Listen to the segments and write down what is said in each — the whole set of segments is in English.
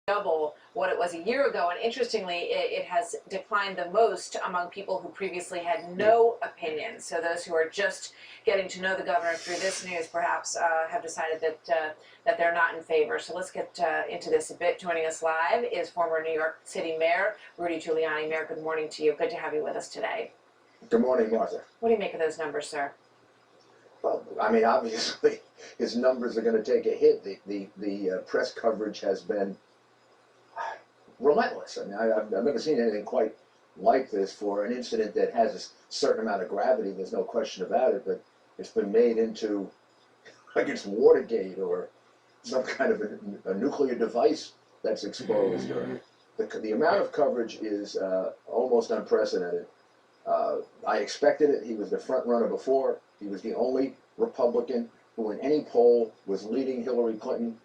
double what it was a year ago, and interestingly, it has declined the most among people who previously had no opinion. So those who are just getting to know the governor through this news perhaps have decided that they're not in favor. So let's get into this a bit. Joining us live is former New York City Mayor Rudy Giuliani. Mayor, good morning to you. Good to have you with us today. Good morning, Martha. What do you make of those numbers, sir? Well, I mean, obviously, his numbers are going to take a hit. The press coverage has been relentless. I mean, I've never seen anything quite like this for an incident that has a certain amount of gravity. There's no question about it, but it's been made into like it's Watergate or some kind of a nuclear device that's exposed. Or the amount of coverage is almost unprecedented. I expected it. He was the front runner before. He was the only Republican who in any poll was leading Hillary Clinton.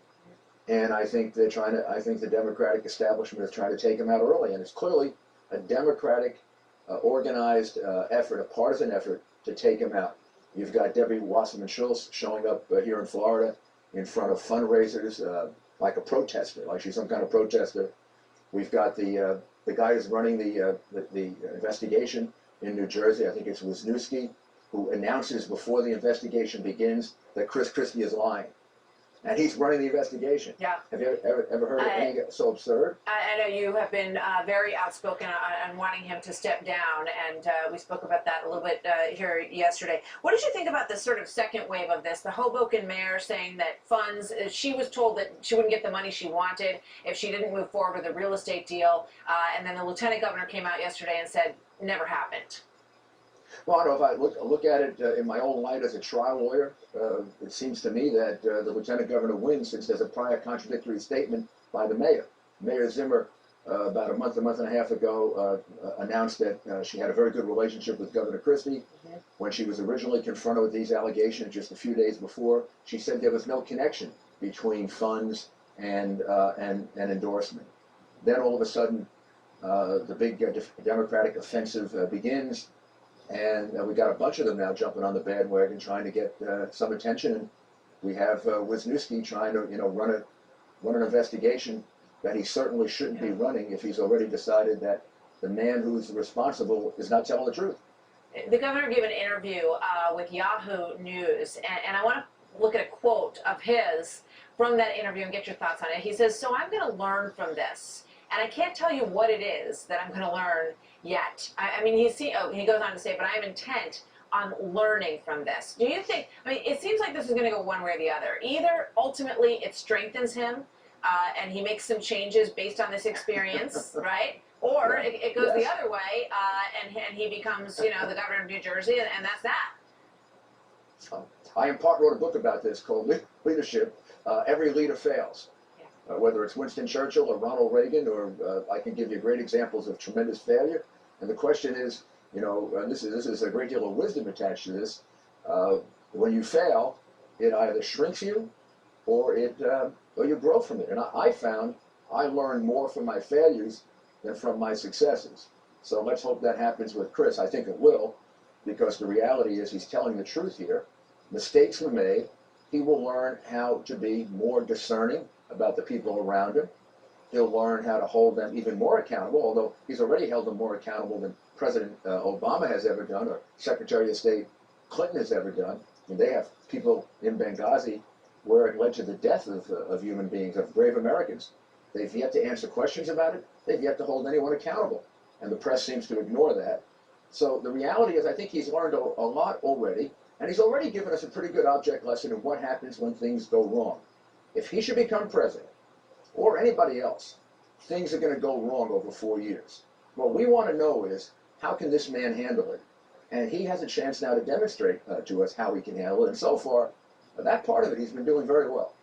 And I think they're trying to, I think the Democratic establishment is trying to take him out early. And it's clearly a Democratic organized effort, a partisan effort to take him out. You've got Debbie Wasserman Schultz showing up here in Florida in front of fundraisers like a protester, like she's some kind of protester. We've got the guy who's running the investigation in New Jersey. I think it's Wisniewski, who announces before the investigation begins that Chris Christie is lying. And he's running the investigation. Yeah. Have you ever heard of anything so absurd? I know you have been very outspoken on wanting him to step down, and we spoke about that a little bit here yesterday. What did you think about this sort of second wave of this? The Hoboken mayor saying that funds, she was told that she wouldn't get the money she wanted if she didn't move forward with a real estate deal, and then the lieutenant governor came out yesterday and said, never happened. Well, I don't know, if I look at it in my own light as a trial lawyer, it seems to me that the lieutenant governor wins since there's a prior contradictory statement by the mayor. Mayor Zimmer, about a month and a half ago, announced that she had a very good relationship with Governor Christie. When she was originally confronted with these allegations just a few days before, she said there was no connection between funds and endorsement. Then all of a sudden, the big Democratic offensive begins. And we got a bunch of them now jumping on the bandwagon, trying to get some attention. And we have Wisniewski trying to, run an investigation that he certainly shouldn't be running if he's already decided that the man who's responsible is not telling the truth. The governor gave an interview with Yahoo News, and I want to look at a quote of his from that interview and get your thoughts on it. He says, "So I'm going to learn from this. And I can't tell you what it is that I'm going to learn yet." I mean, he goes on to say, "But I am intent on learning from this." Do you think, I mean, it seems like this is going to go one way or the other. Either ultimately it strengthens him and he makes some changes based on this experience, right? Or it goes the other way and he becomes, the governor of New Jersey, and that's that. I in part wrote a book about this called Leadership. Every leader fails. Whether it's Winston Churchill or Ronald Reagan, or I can give you great examples of tremendous failure. And the question is, this is a great deal of wisdom attached to this. When you fail, it either shrinks you, or you grow from it. And I found I learned more from my failures than from my successes. So let's hope that happens with Chris. I think it will, because the reality is he's telling the truth here. Mistakes were made. He will learn how to be more discerning about the people around him. He'll learn how to hold them even more accountable, although he's already held them more accountable than President Obama has ever done, or Secretary of State Clinton has ever done. And they have people in Benghazi where it led to the death of human beings, of brave Americans. They've yet to answer questions about it. They've yet to hold anyone accountable. And the press seems to ignore that. So the reality is I think he's learned a lot already, and he's already given us a pretty good object lesson of what happens when things go wrong. If he should become president, or anybody else, things are going to go wrong over 4 years. What we want to know is, how can this man handle it? And he has a chance now to demonstrate to us how he can handle it. And so far, that part of it, he's been doing very well.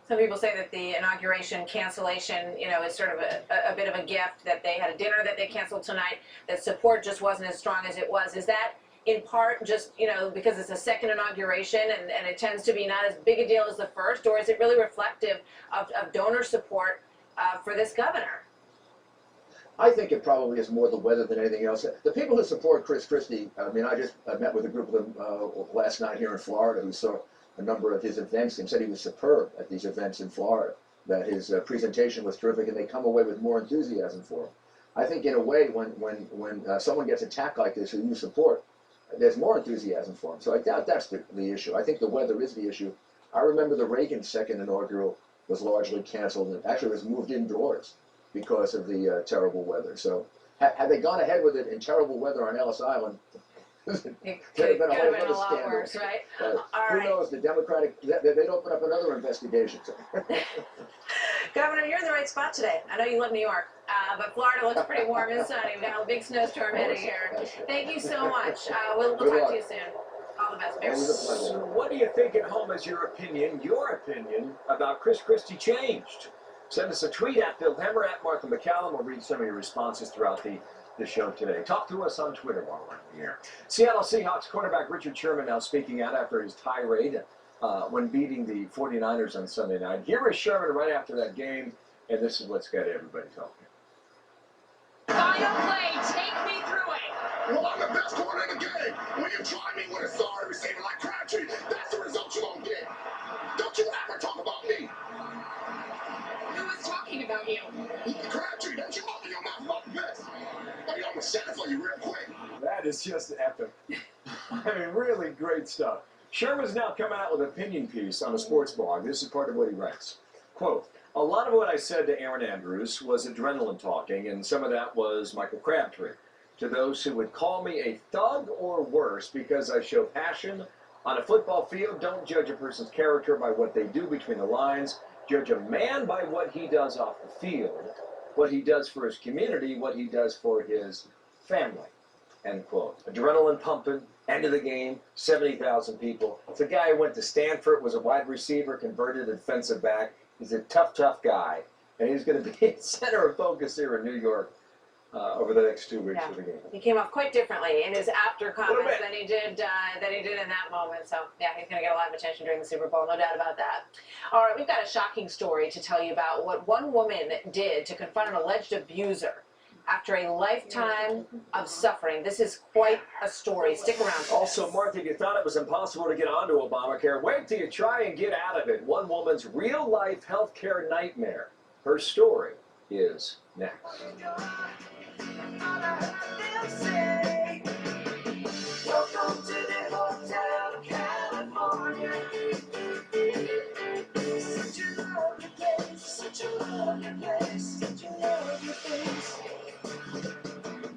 Some people say that the inauguration cancellation, is sort of a bit of a gift, that they had a dinner that they canceled tonight, that support just wasn't as strong as it was. Is that in part just, because it's a second inauguration and it tends to be not as big a deal as the first, or is it really reflective of donor support for this governor? I think it probably is more the weather than anything else. The people who support Chris Christie, I mean, I met with a group of them last night here in Florida who saw a number of his events and said he was superb at these events in Florida. that his presentation was terrific, and they come away with more enthusiasm for him. I think in a way, when someone gets attacked like this who you support, there's more enthusiasm for him. So I doubt that's the issue. I think the weather is the issue. I remember the Reagan second inaugural was largely canceled and actually was moved indoors because of the terrible weather. So had they gone ahead with it in terrible weather on Ellis Island, It could have been a whole been other a lot scandal. worse, right? But All who right. knows? The Democratic, they'd open up another investigation. Governor, you're in the right spot today. I know you live in New York, but Florida looks pretty warm and sunny. We've got a big snowstorm heading here. Thank you so much. We'll Good talk luck. to you soon. All the best, Bear. Always a pleasure. So what do you think at home is your opinion about Chris Christie changed? Send us a tweet at Bill Hemmer, at Martha McCallum. We'll read some of your responses throughout the show today. Talk to us on Twitter while we're in the air. Seattle Seahawks quarterback Richard Sherman now speaking out after his tirade when beating the 49ers on Sunday night. Here is Sherman right after that game, and this is what's got everybody talking. Final play, take me through it. Well, I'm the best corner in the game. When you try me with a sorry receiver like Crabtree, that's the result you're going to get. Don't you ever talk about me. Who was talking about you? Crabtree, don't you open your mouth about the best. Maybe I'm going to shut it for you real quick. That is just epic. I mean, really great stuff. Sherman's now coming out with an opinion piece on a sports blog. This is part of what he writes. Quote, a lot of what I said to Aaron Andrews was adrenaline talking, and some of that was Michael Crabtree. To those who would call me a thug or worse because I show passion on a football field, don't judge a person's character by what they do between the lines. Judge a man by what he does off the field, what he does for his community, what he does for his family. End quote. Adrenaline pumping, end of the game, 70,000 people. It's a guy who went to Stanford, was a wide receiver, converted to defensive back. He's a tough guy, and he's going to be center of focus here in New York over the next 2 weeks of the game. He came off quite differently in his after comments bit. than he did in that moment. So yeah, he's going to get a lot of attention during the Super Bowl, no doubt about that. All right, we've got a shocking story to tell you about what one woman did to confront an alleged abuser after a lifetime of suffering. This is quite a story. Stick around for Also, this. Martha, you thought it was impossible to get onto Obamacare. Wait till you try and get out of it. One woman's real-life health care nightmare. Her story is next. Welcome to the Hotel California. Such a lovely place, such a lovely place, such a lovely place.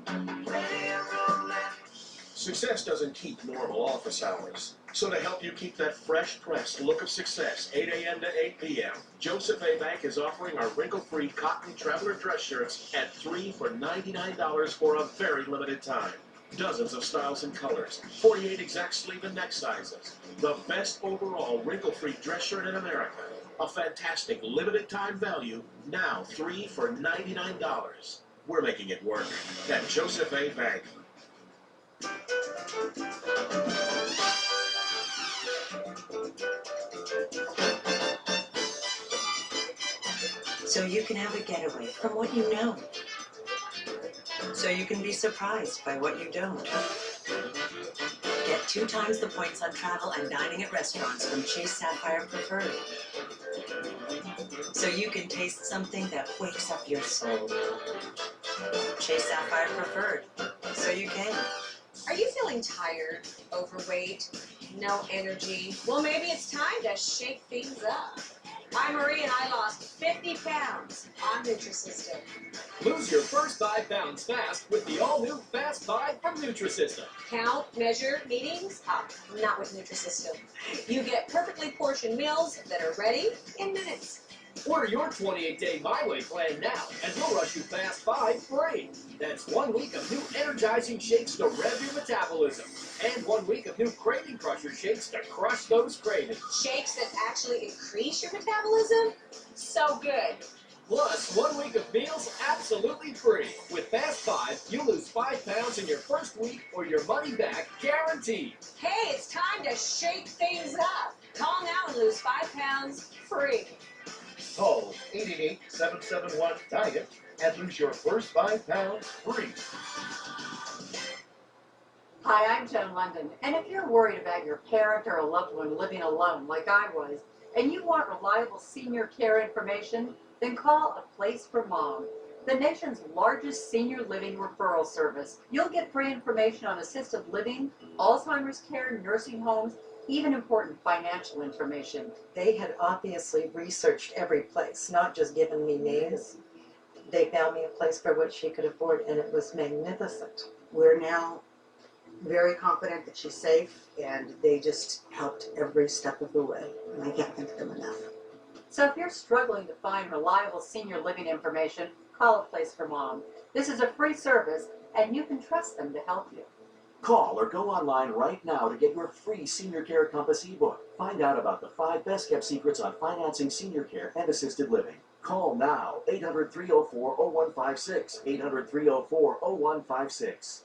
Plenty of romance. Success doesn't keep normal office hours. So to help you keep that fresh pressed look of success, 8 a.m. to 8 p.m., Joseph A. Bank is offering our wrinkle-free cotton traveler dress shirts at 3 for $99 for a very limited time. Dozens of styles and colors, 48 exact sleeve and neck sizes. The best overall wrinkle-free dress shirt in America. A fantastic limited time value, now 3 for $99. We're making it work at Joseph A. Bank. So you can have a getaway from what you know. So you can be surprised by what you don't. Get 2 times the points on travel and dining at restaurants from Chase Sapphire Preferred. So you can taste something that wakes up your soul. Chase Sapphire Preferred. So you can. Are you feeling tired, overweight, no energy? Well, maybe it's time to shake things up. I'm Marie and I lost 50 pounds on Nutrisystem. Lose your first 5 pounds fast with the all-new Fast 5 from Nutrisystem. Count, measure, meetings? Not with Nutrisystem. You get perfectly portioned meals that are ready in minutes. Order your 28-day My Way plan now, and we'll rush you Fast 5 free. That's 1 week of new energizing shakes to rev your metabolism, and 1 week of new Craving Crusher shakes to crush those cravings. Shakes that actually increase your metabolism? So good. Plus, 1 week of meals absolutely free. With Fast 5, you'll lose 5 pounds in your first week or your money back guaranteed. Hey, it's time to shake things up. Call now and lose 5 pounds free. Call 888-771-DIET and lose your first 5 pounds free. Hi, I'm Joan London, and if you're worried about your parent or a loved one living alone like I was, and you want reliable senior care information, then call A Place for Mom, the nation's largest senior living referral service. You'll get free information on assisted living, Alzheimer's care, nursing homes, even important financial information. They had obviously researched every place, not just given me names. They found me a place for what she could afford, and it was magnificent. We're now very confident that she's safe, and they just helped every step of the way, and I can't thank them enough. So if you're struggling to find reliable senior living information, call A Place for Mom. This is a free service, and you can trust them to help you. Call or go online right now to get your free Senior Care Compass ebook. Find out about the 5 best-kept secrets on financing senior care and assisted living. Call now, 800-304-0156, 800-304-0156.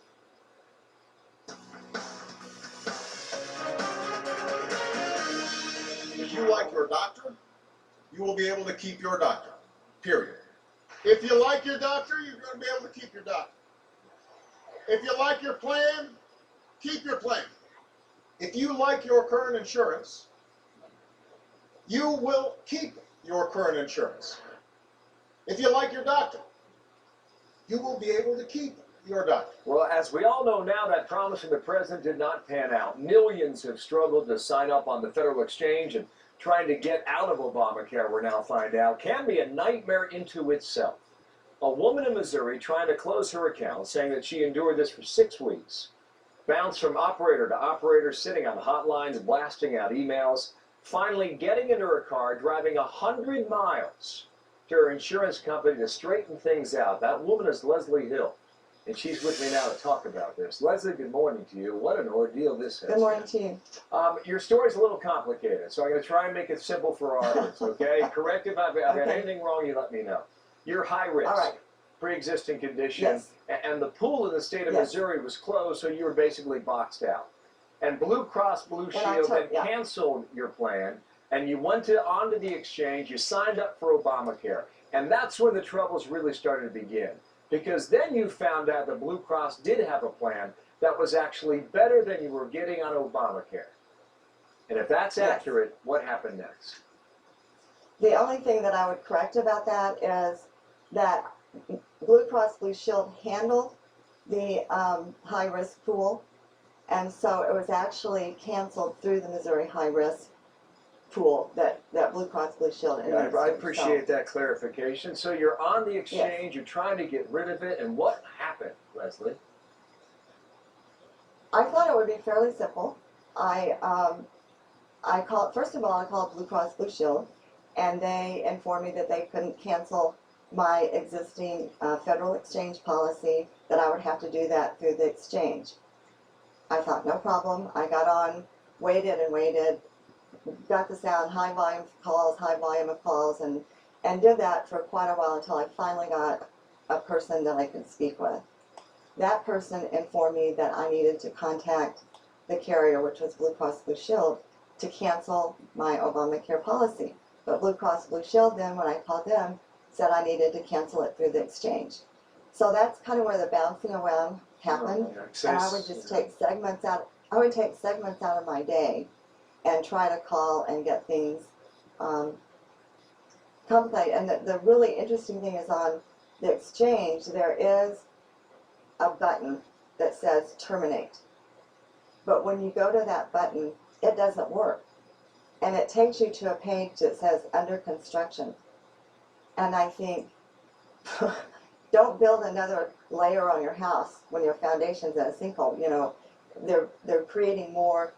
If you like your doctor, you will be able to keep your doctor, period. If you like your doctor, you're going to be able to keep your doctor. If you like your plan, keep your plan. If you like your current insurance, you will keep your current insurance. If you like your doctor, you will be able to keep your doctor. Well, as we all know now, that promise from the president did not pan out. Millions have struggled to sign up on the federal exchange, and trying to get out of Obamacare, we're now find out, can be a nightmare into itself. A woman in Missouri trying to close her account, saying that she endured this for 6 weeks, bounced from operator to operator, sitting on hotlines, blasting out emails, finally getting into her car, driving 100 miles to her insurance company to straighten things out. That woman is Leslie Hill, and she's with me now to talk about this. Leslie, good morning to you. What an ordeal this has Good morning to you. Your story's a little complicated, so I'm going to try and make it simple for our audience, okay? Correct if I've got anything wrong, you let me know. You're high risk, All right. pre-existing condition, Yes. and the pool in the state of Yes. Missouri was closed, so you were basically boxed out. And Blue Cross Blue And I Shield took- had yeah. canceled your plan, and you went onto the exchange, you signed up for Obamacare, and that's when the troubles really started to begin. Because then you found out that Blue Cross did have a plan that was actually better than you were getting on Obamacare. And if that's Yes. accurate, what happened next? The only thing that I would correct about that is that Blue Cross Blue Shield handled the high-risk pool, and so it was actually canceled through the Missouri high-risk pool that Blue Cross Blue Shield I administered. appreciate that clarification. So you're on the exchange, you're trying to get rid of it, and what happened, Leslie? I thought it would be fairly simple. I called, first of all, I called Blue Cross Blue Shield, and they informed me that they couldn't cancel my existing federal exchange policy, that I would have to do that through the exchange. I thought, no problem. I got on, waited and waited, got the sound, high volume of calls, and did that for quite a while until I finally got a person that I could speak with. That person informed me that I needed to contact the carrier, which was Blue Cross Blue Shield, to cancel my Obamacare policy. But Blue Cross Blue Shield then, when I called them, said I needed to cancel it through the exchange. So that's kind of where the bouncing around happened. And I would just take segments out. I would take segments out of my day and try to call and get things complicated. And the really interesting thing is on the exchange, there is a button that says terminate. But when you go to that button, it doesn't work. And it takes you to a page that says under construction. And I think, don't build another layer on your house when your foundation's in a sinkhole. You know, they're creating more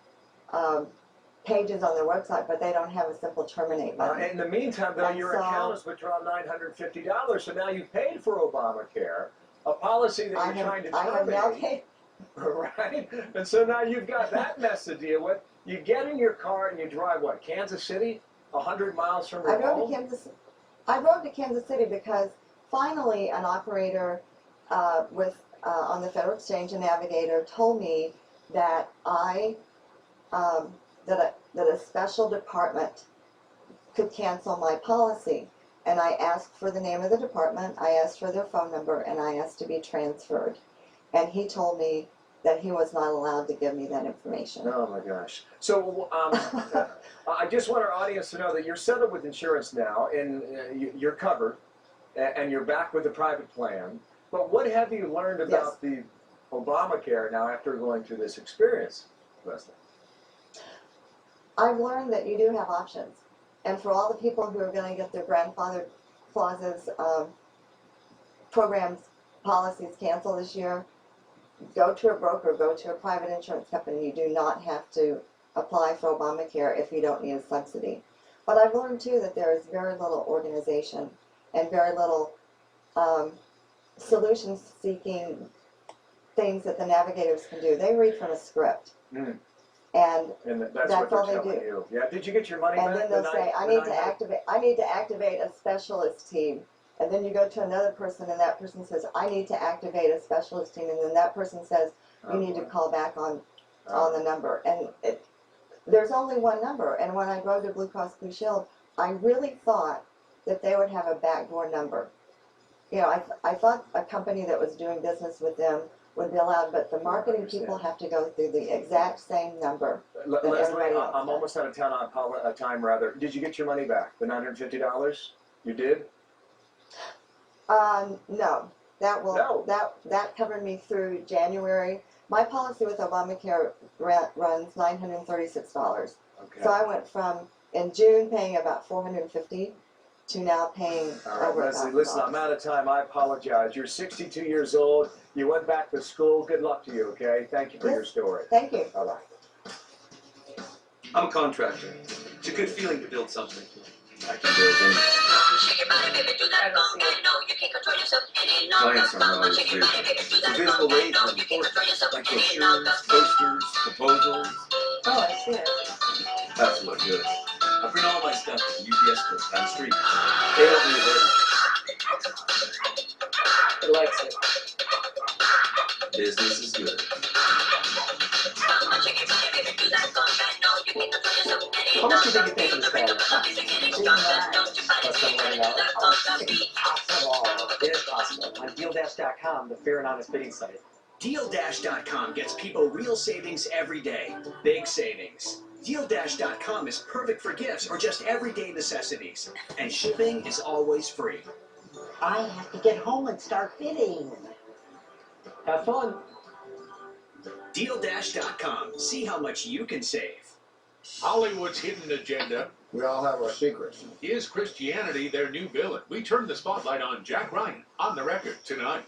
pages on their website, but they don't have a simple terminate button. In the meantime, though, And your so- account has withdrawn $950, so now you've paid for Obamacare, a policy that you're trying to I have now terminate. paid. Right? And so now you've got that mess to deal with. You get in your car and you drive, what, Kansas City? 100 miles from your home? I drove to Kansas City because finally an operator on the Federal Exchange, a navigator, told me that that a special department could cancel my policy. And I asked for the name of the department, I asked for their phone number, and I asked to be transferred. And he told me that he was not allowed to give me that information. Oh my gosh. So I just want our audience to know that you're settled with insurance now, and you're covered, and you're back with a private plan. But what have you learned about the Obamacare now after going through this experience, Leslie? I've learned that you do have options. And for all the people who are going to get their grandfather clauses, programs, policies canceled this year, go to a broker, go to a private insurance company. You do not have to apply for Obamacare if you don't need a subsidy. But I've learned too that there is very little organization and very little solution-seeking things that the navigators can do. They read from a script. Mm. And that's what all they're they telling do. You. Yeah. Did you get your money And back? then they'll say, I need to activate a specialist team. And then you go to another person and that person says, I need to activate a specialist team. And then that person says, you need to call back on the number. And there's only one number. And when I go to Blue Cross Blue Shield, I really thought that they would have a backdoor number. You know, I thought a company that was doing business with them would be allowed, but the marketing people have to go through the exact same number. Leslie, I'm almost out of time, rather. Did you get your money back? The $950? You did? No. That covered me through January. My policy with Obamacare runs $936. Okay. So I went from in June paying about $450 to now paying over Leslie, listen, I'm out of time. I apologize. You're 62 years old. You went back to school. Good luck to you, okay? Thank you for your story. Thank you. Bye-bye. I'm a contractor. It's a good feeling to build something. I can build anything. Clients are not always here. The visual aids are important, like brochures, posters, proposals. Oh, I see it. That's what good. I bring all my stuff to the UPS store down the street. They help me with everything. He likes it. Business is good. How much do you think you pay for this bag? Less than $11. Impossible. It is possible. On DealDash.com, the fair and honest bidding site. DealDash.com gets people real savings every day. Big savings. DealDash.com is perfect for gifts or just everyday necessities. And shipping is always free. I have to get home and start bidding. Have fun. DealDash.com. See how much you can save. Hollywood's hidden agenda. We all have our secrets. Is Christianity their new villain? We turn the spotlight on Jack Ryan on the record tonight.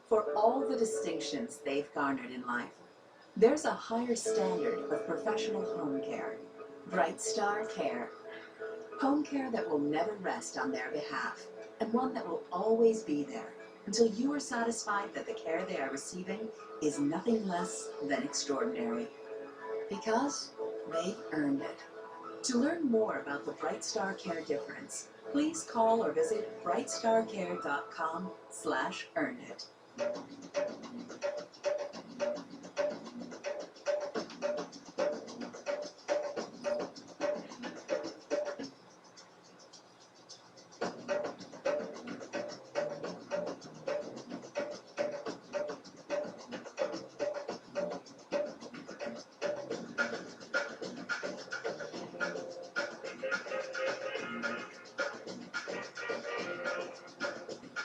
For all the distinctions they've garnered in life, there's a higher standard of professional home care. Bright Star Care. Home care that will never rest on their behalf, and one that will always be there until you are satisfied that the care they are receiving is nothing less than extraordinary. Because they've earned it. To learn more about the Bright Star Care difference, please call or visit brightstarcare.com/earnit.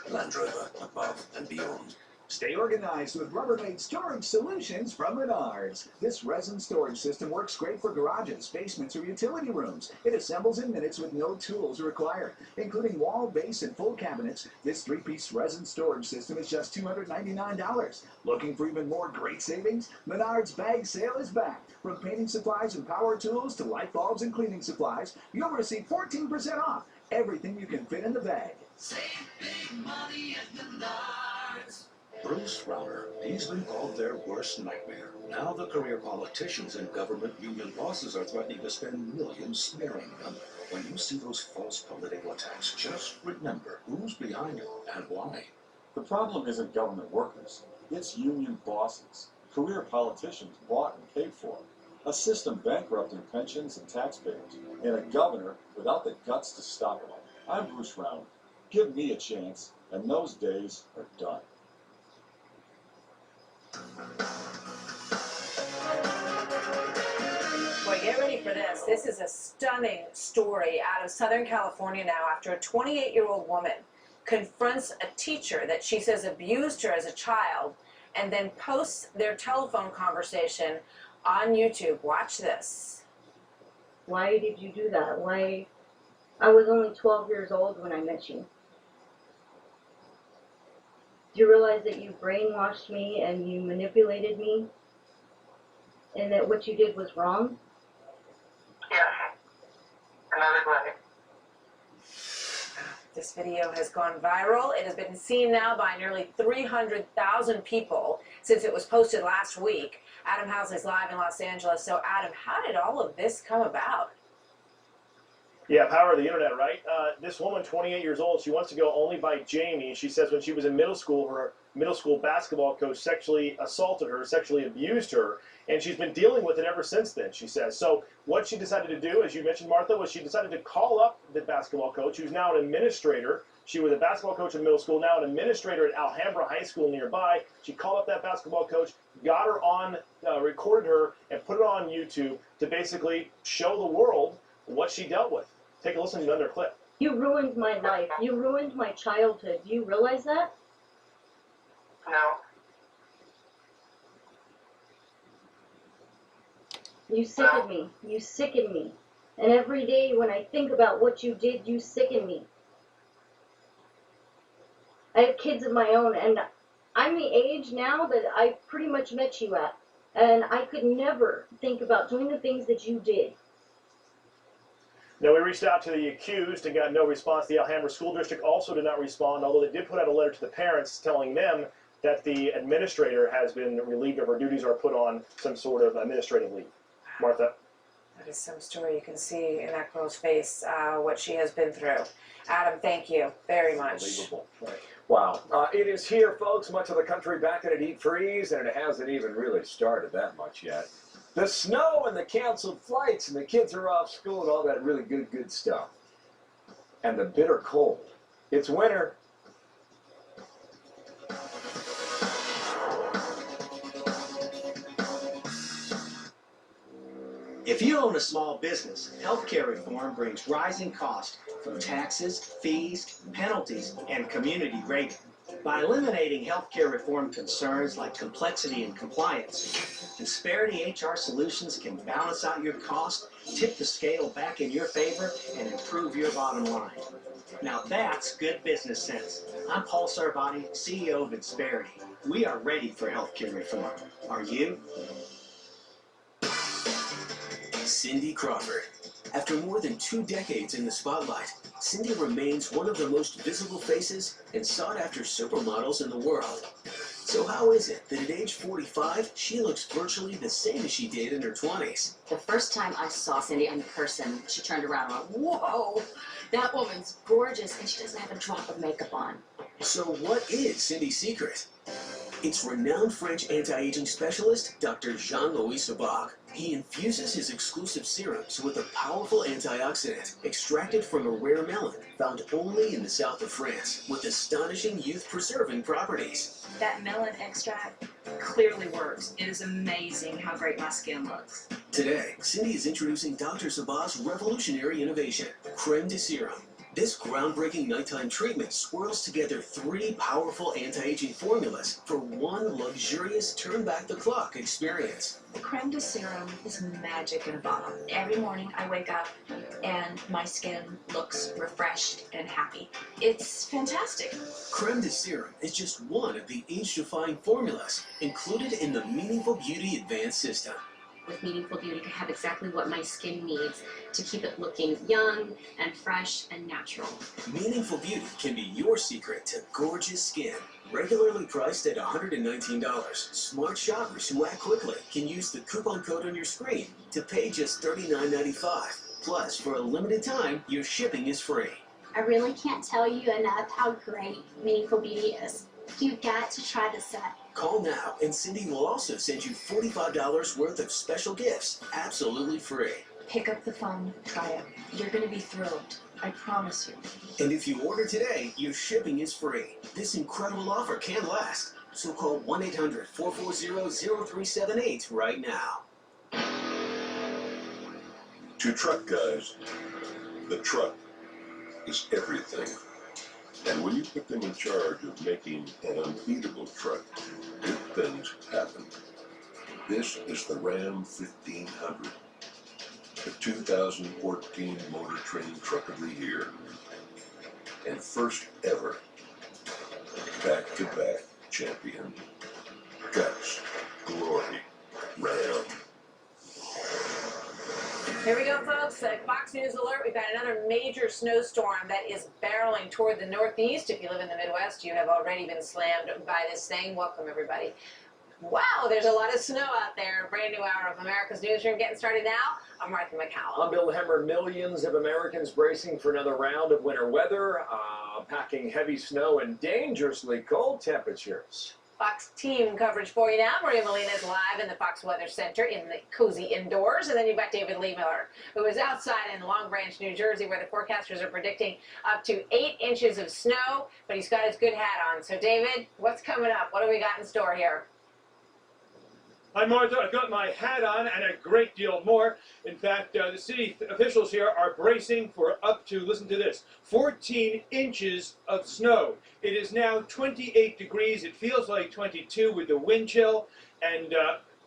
Land Rover, above and beyond. Stay organized with Rubbermaid Storage Solutions from Menards. This resin storage system works great for garages, basements, or utility rooms. It assembles in minutes with no tools required, including wall, base, and full cabinets. This 3-piece resin storage system is just $299. Looking for even more great savings? Menards Bag Sale is back. From painting supplies and power tools to light bulbs and cleaning supplies, you'll receive 14% off everything you can fit in the bag. Save big money at Menards. Bruce Rauner, he's been called their worst nightmare. Now the career politicians and government union bosses are threatening to spend millions smearing them. When you see those false political attacks, just remember who's behind it and why. The problem isn't government workers, it's union bosses. Career politicians bought and paid for. A system bankrupting pensions and taxpayers, and a governor without the guts to stop it. I'm Bruce Rauner. Give me a chance, and those days are done. ready for this. This is a stunning story out of Southern California now after a 28-year-old woman confronts a teacher that she says abused her as a child and then posts their telephone conversation on YouTube. Watch this. Why did you do that? Why? I was only 12 years old when I met you. Do you realize that you brainwashed me and you manipulated me? And that what you did was wrong? This video has gone viral. It has been seen now by nearly 300,000 people since it was posted last week. Adam Housley's live in Los Angeles. So Adam, how did all of this come about? Yeah, power of the internet, right? This woman, 28 years old, she wants to go only by Jamie. She says when she was in middle school, her middle school basketball coach sexually assaulted her, sexually abused her, and she's been dealing with it ever since then, she says. So what she decided to do, as you mentioned, Martha, was she decided to call up the basketball coach, who's now an administrator. She was a basketball coach in middle school, now an administrator at Alhambra High School nearby. She called up that basketball coach, got her on, recorded her, and put it on YouTube to basically show the world what she dealt with. Take a listen to another clip. You ruined my life. You ruined my childhood. Do you realize that? No. You sicken me. You sicken me. And every day when I think about what you did, you sicken me. I have kids of my own, and I'm the age now that I pretty much met you at. And I could never think about doing the things that you did. Now, we reached out to the accused and got no response. The Alhambra School District also did not respond, although they did put out a letter to the parents telling them that the administrator has been relieved of her duties or put on some sort of administrative leave. Martha? That is some story. You can see in that girl's face what she has been through. Adam, thank you very much. Unbelievable. Right. Wow. It is here, folks. Much of the country back in a deep freeze, and it hasn't even really started that much yet. The snow and the canceled flights and the kids are off school and all that really good stuff. And the bitter cold. It's winter. If you own a small business, healthcare reform brings rising costs from taxes, fees, penalties, and community rating. By eliminating healthcare reform concerns like complexity and compliance, Insperity HR Solutions can balance out your cost, tip the scale back in your favor, and improve your bottom line. Now that's good business sense. I'm Paul Sarvati, CEO of Insperity. We are ready for healthcare reform. Are you? Cindy Crawford. After more than 2 decades in the spotlight, Cindy remains one of the most visible faces and sought-after supermodels in the world. So how is it that at age 45, she looks virtually the same as she did in her 20s? The first time I saw Cindy in person, she turned around and went, whoa, that woman's gorgeous and she doesn't have a drop of makeup on. So what is Cindy's secret? It's renowned French anti-aging specialist, Dr. Jean-Louis Sabag. He infuses his exclusive serums with a powerful antioxidant extracted from a rare melon found only in the south of France with astonishing youth-preserving properties. That melon extract clearly works. It is amazing how great my skin looks. Today, Cindy is introducing Dr. Sabag's revolutionary innovation, Creme de Serum. This groundbreaking nighttime treatment swirls together 3 powerful anti-aging formulas for one luxurious turn-back-the-clock experience. The Creme de Serum is magic in a bottle. Every morning I wake up and my skin looks refreshed and happy. It's fantastic. Creme de Serum is just one of the age-defying formulas included in the Meaningful Beauty Advanced System. With Meaningful Beauty, I have exactly what my skin needs to keep it looking young and fresh and natural. Meaningful Beauty can be your secret to gorgeous skin. Regularly priced at $119, smart shoppers who act quickly can use the coupon code on your screen to pay just $39.95. Plus, for a limited time, your shipping is free. I really can't tell you enough how great Meaningful Beauty is. You've got to try this set. Call now, and Cindy will also send you $45 worth of special gifts, absolutely free. Pick up the phone, try it. You're going to be thrilled. I promise you. And if you order today, your shipping is free. This incredible offer can last. So call 1-800-440-0378 right now. To truck guys, the truck is everything. And when you put them in charge of making an unbeatable truck, good things happen. This is the Ram 1500, the 2014 Motor Trend Truck of the Year, and first ever back-to-back champion. Guts, glory, Ram. Here we go, folks. Fox News alert. We've got another major snowstorm that is barreling toward the Northeast. If you live in the Midwest, you have already been slammed by this thing. Welcome, everybody. Wow, there's a lot of snow out there. Brand new hour of America's Newsroom getting started now. I'm Martha McCallum. I'm Bill Hemmer. Millions of Americans bracing for another round of winter weather, packing heavy snow and dangerously cold temperatures. Fox team coverage for you now. Maria Molina is live in the Fox Weather Center in the cozy indoors. And then you've got David Lee Miller, who is outside in Long Branch, New Jersey, where the forecasters are predicting up to 8 inches of snow. But he's got his good hat on. So, David, what's coming up? What do we got in store here? Hi, Martha. I've got my hat on and a great deal more. In fact, the city officials here are bracing for up to, listen to this, 14 inches of snow. It is now 28 degrees. It feels like 22 with the wind chill. And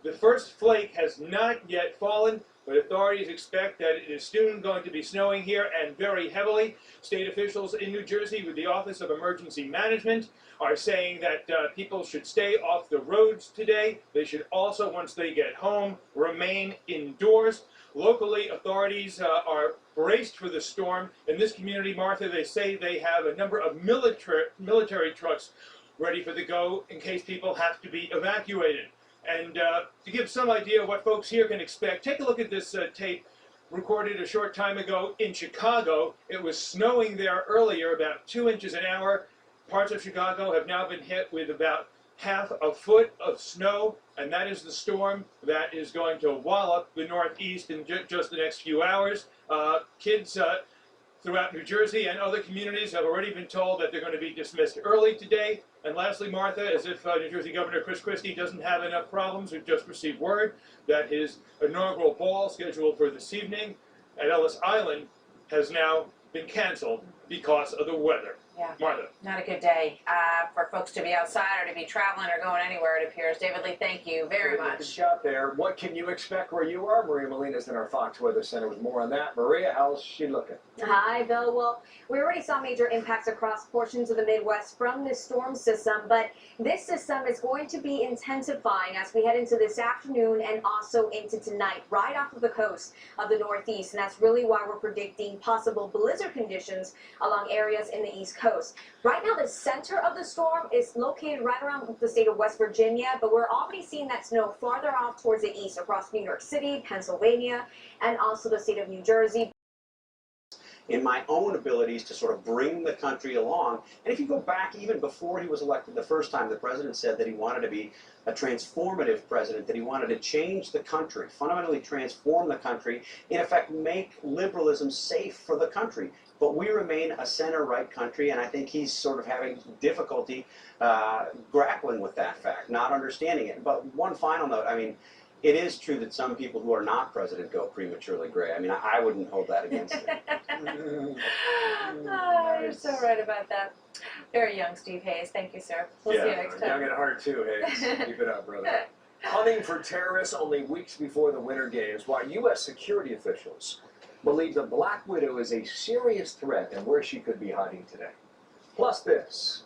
the first flake has not yet fallen, but authorities expect that it is soon going to be snowing here and very heavily. State officials in New Jersey with the Office of Emergency Management are saying that people should stay off the roads today. They should also, once they get home, remain indoors. Locally, authorities are braced for the storm. In this community, Martha, they say they have a number of military trucks ready for the go in case people have to be evacuated. And to give some idea of what folks here can expect, take a look at this tape recorded a short time ago in Chicago. It was snowing there earlier, about 2 inches an hour. Parts of Chicago have now been hit with about half a foot of snow, and that is the storm that is going to wallop the Northeast in just the next few hours. Kids throughout New Jersey and other communities have already been told that they're going to be dismissed early today. And lastly, Martha, as if New Jersey Governor Chris Christie doesn't have enough problems, we've just received word that his inaugural ball scheduled for this evening at Ellis Island has now been canceled because of the weather. Yeah. Martha. Not a good day for folks to be outside or to be traveling or going anywhere, it appears. David Lee, thank you very Good much. shot there. What can you expect where you are? Maria Molina's in our Fox Weather Center with more on that. Maria, how's she looking? Hi, Bill. Well, we already saw major impacts across portions of the Midwest from this storm system, but this system is going to be intensifying as we head into this afternoon and also into tonight, right off of the coast of the Northeast. And that's really why we're predicting possible blizzard conditions along areas in the East Coast. Right now, the center of the storm is located right around the state of West Virginia, but we're already seeing that snow farther off towards the east across New York City, Pennsylvania, and also the state of New Jersey. In my own abilities to sort of bring the country along. And if you go back even before he was elected the first time, the president said that he wanted to be a transformative president, that he wanted to change the country, fundamentally transform the country, in effect make liberalism safe for the country. But we remain a center-right country, and I think he's sort of having difficulty grappling with that fact, not understanding it. But one final note, I mean, it is true that some people who are not president go prematurely gray. I mean, I wouldn't hold that against them. Oh, you're so right about that. Very young Steve Hayes. Thank you, sir. We'll see you next time. Young at heart too, Hayes. Keep it up, brother. Hunting for terrorists only weeks before the Winter Games, while U.S. security officials believe the Black Widow is a serious threat and where she could be hiding today. Plus this.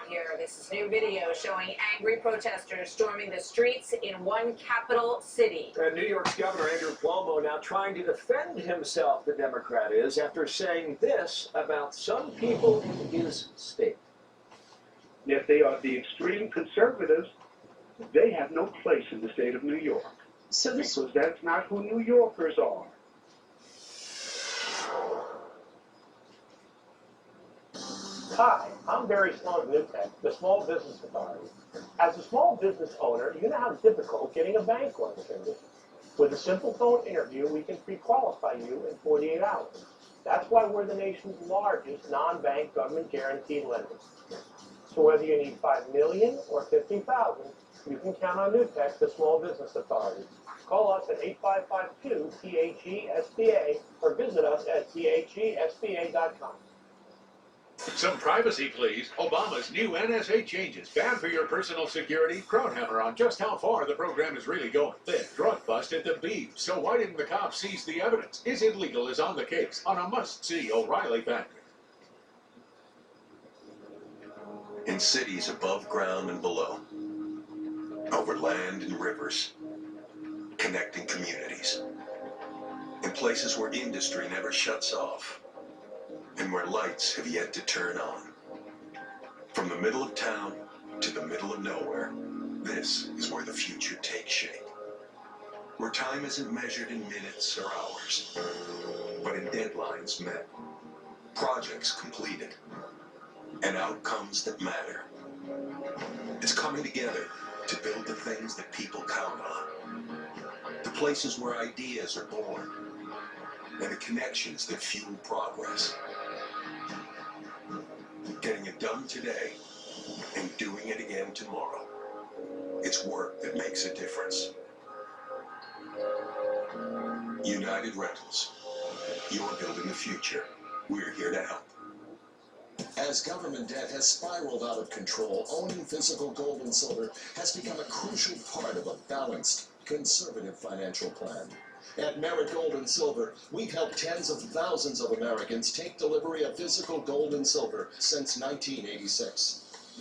Here, this is new video showing angry protesters storming the streets in one capital city. New York's Governor Andrew Cuomo now trying to defend himself, the Democrat is, after saying this about some people in his state. If they are the extreme conservatives, they have no place in the state of New York. Because that's not who New Yorkers are. Hi, I'm Barry Sloan of NewTek, the Small Business Authority. As a small business owner, you know how difficult getting a bank loan can be. With a simple phone interview, we can pre-qualify you in 48 hours. That's why we're the nation's largest non-bank government guaranteed lender. So whether you need 5 million or 50,000, you can count on Newtek, the Small Business Authority. Call us at 8552-THESBA or visit us at THESBA.com. Some privacy, please. Obama's new NSA changes. Bad for your personal security. Crownhammer on just how far the program is really going. Then, drug bust at the Beeb. So why didn't the cops seize the evidence? Is it legal? Is on the case on a must-see O'Reilly Factor. In cities above ground and below, over land and rivers, connecting communities, in places where industry never shuts off, and where lights have yet to turn on. From the middle of town to the middle of nowhere, this is where the future takes shape. Where time isn't measured in minutes or hours, but in deadlines met, projects completed, and outcomes that matter. It's coming together to build the things that people count on. The places where ideas are born, and the connections that fuel progress. Getting it done today and doing it again tomorrow. It's work that makes a difference. United Rentals. You're building the future. We're here to help. As government debt has spiraled out of control, owning physical gold and silver has become a crucial part of a balanced, conservative financial plan. At Merit Gold and Silver, we've helped tens of thousands of Americans take delivery of physical gold and silver since 1986.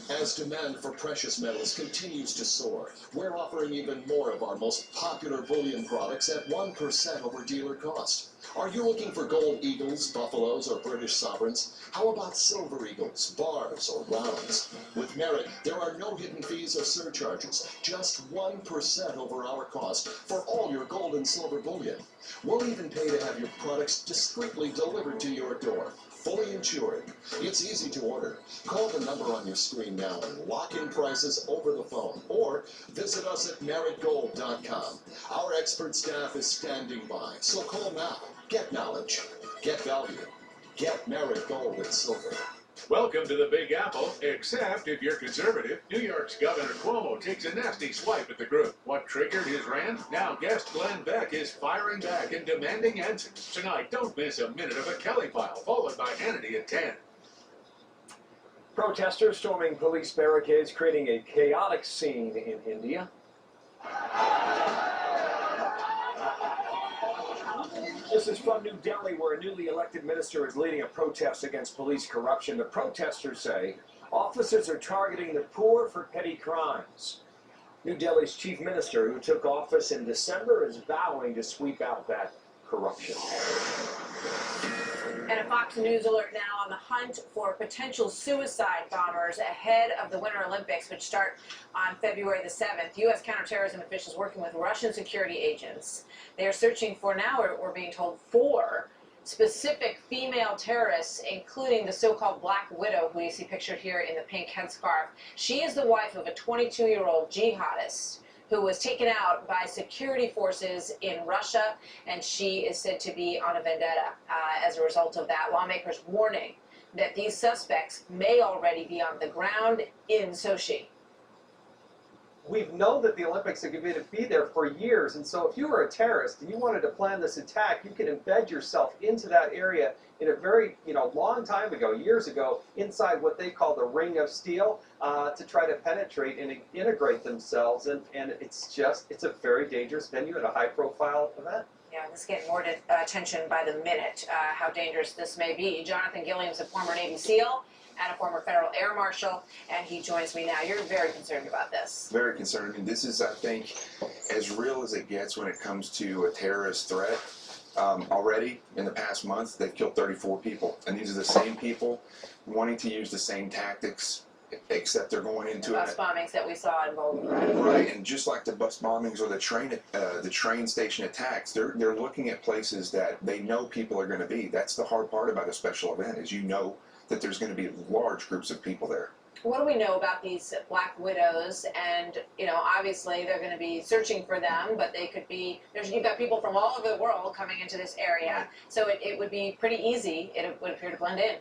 As demand for precious metals continues to soar, we're offering even more of our most popular bullion products at 1% over dealer cost. Are you looking for gold eagles, buffaloes, or British sovereigns? How about silver eagles, bars, or rounds? With Merit, there are no hidden fees or surcharges, just 1% over our cost for all your gold and silver bullion. We'll even pay to have your products discreetly delivered to your door, fully insured. It's easy to order. Call the number on your screen now and lock in prices over the phone, or visit us at meritgold.com. Our expert staff is standing by, so call now. Get knowledge, get value, get Merit Gold and Silver. Welcome to the Big Apple, except if you're conservative. New York's Governor Cuomo takes a nasty swipe at the group. What triggered his rant? Now guest Glenn Beck is firing back and demanding answers. Tonight, don't miss a minute of a Kelly File, followed by Hannity at 10. Protesters storming police barricades, creating a chaotic scene in India. This is from New Delhi, where a newly elected minister is leading a protest against police corruption. The protesters say officers are targeting the poor for petty crimes. New Delhi's chief minister, who took office in December, is vowing to sweep out that corruption. And a Fox News alert now on the hunt for potential suicide bombers ahead of the Winter Olympics, which start on February the 7th. U.S. counterterrorism officials working with Russian security agents. They are searching for now, we're being told, 4 specific female terrorists, including the so-called Black Widow, who you see pictured here in the pink headscarf. She is the wife of a 22-year-old jihadist who was taken out by security forces in Russia, and she is said to be on a vendetta as a result of that. Lawmakers warning that these suspects may already be on the ground in Sochi. We've known that the Olympics are going to be there for years, and so if you were a terrorist and you wanted to plan this attack, you could embed yourself into that area in a very, long time ago, years ago, inside what they call the Ring of Steel, to try to penetrate and integrate themselves, and it's a very dangerous venue and a high-profile event. Yeah, this is getting more attention by the minute, how dangerous this may be. Jonathan Gilliam's a former Navy SEAL and a former federal air marshal, and he joins me now. You're very concerned about this. Very concerned. And this is, I think, as real as it gets when it comes to a terrorist threat. Already, in the past month, they've killed 34 people. And these are the same people wanting to use the same tactics, except they're going into bus bombings that we saw in Boulder. Right, and just like the bus bombings or the train station attacks, they're looking at places that they know people are going to be. That's the hard part about a special event, is you know that there's going to be large groups of people there. What do we know about these Black Widows? And, obviously they're going to be searching for them, but they could be, you've got people from all over the world coming into this area, so it would be pretty easy, it would appear, to blend in.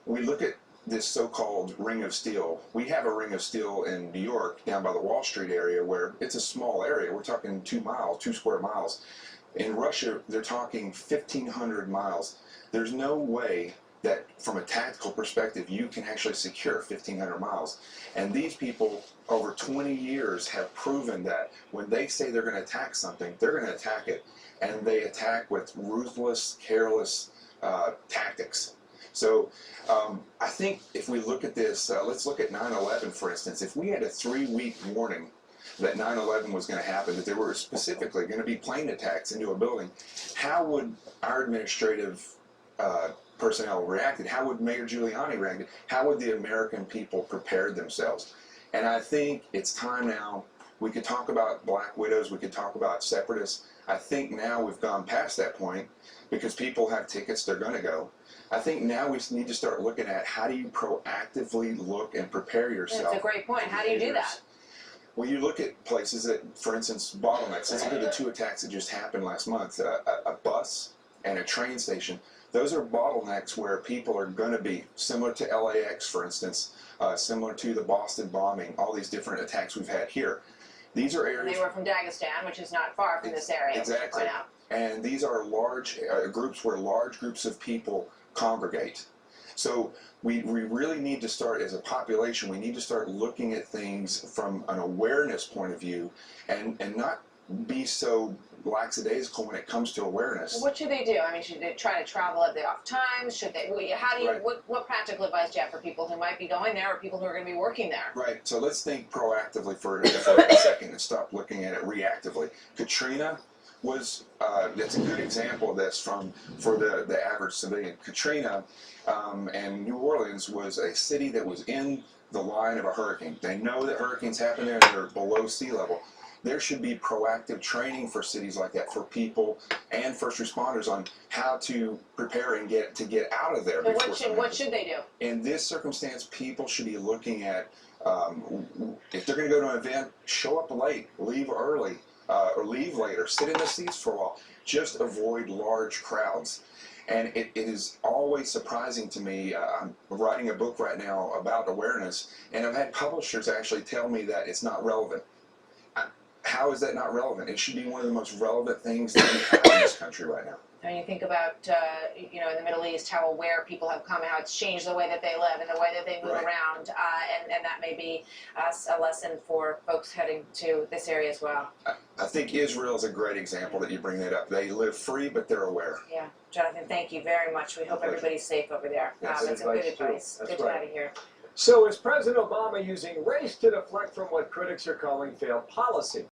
We look at this so-called Ring of Steel. We have a Ring of Steel in New York, down by the Wall Street area, where it's a small area. We're talking 2 miles, 2 square miles. In Russia, they're talking 1,500 miles. There's no way that, from a tactical perspective, you can actually secure 1,500 miles. And these people, over 20 years, have proven that when they say they're going to attack something, they're going to attack it. And they attack with ruthless, careless tactics. So I think if we look at this, let's look at 9/11, for instance. If we had a 3-week warning that 9/11 was going to happen, that there were specifically going to be plane attacks into a building, how would our administrative personnel reacted? How would Mayor Giuliani react? How would the American people prepare themselves? And I think it's time now. We could talk about black widows. We could talk about separatists. I think now we've gone past that point because people have tickets. They're going to go. I think now we need to start looking at how do you proactively look and prepare yourself. That's a great point. How do you do that? Well, you look at places that, for instance, bottlenecks. Let's look at the 2 attacks that just happened last month. A bus and a train station. Those are bottlenecks where people are going to be, similar to LAX, for instance, similar to the Boston bombing, all these different attacks we've had here. These are areas... They were from Dagestan, which is not far from this area. Exactly. Point out. And these are large groups where large groups of people congregate. So we really need to start, as a population, we need to start looking at things from an awareness point of view and not be so lackadaisical when it comes to awareness. Well, what should they do? I mean, should they try to travel at the off times? Should they? How do you? Right. What practical advice do you have for people who might be going there or people who are going to be working there? Right. So let's think proactively for a second and stop looking at it reactively. Katrina was that's a good example of this for the average civilian. Katrina and New Orleans was a city that was in the line of a hurricane. They know that hurricanes happen there. They're below sea level. There should be proactive training for cities like that, for people and first responders on how to prepare and get out of there. But what should they do? In this circumstance, people should be looking at if they're going to go to an event, show up late, leave early, or leave later, sit in the seats for a while. Just avoid large crowds. And it is always surprising to me. I'm writing a book right now about awareness, and I've had publishers actually tell me that it's not relevant. How is that not relevant? It should be one of the most relevant things that we have in this country right now. I mean, you think about, in the Middle East, how aware people have come, how it's changed the way that they live and the way that they move around, and that may be a lesson for folks heading to this area as well. I think Israel is a great example that you bring that up. They live free, but they're aware. Yeah, Jonathan, thank you very much. We hope everybody's safe over there. That's That's good a good advice, too. advice. That's Good to right. have you here. So is President Obama using race to deflect from what critics are calling failed policy?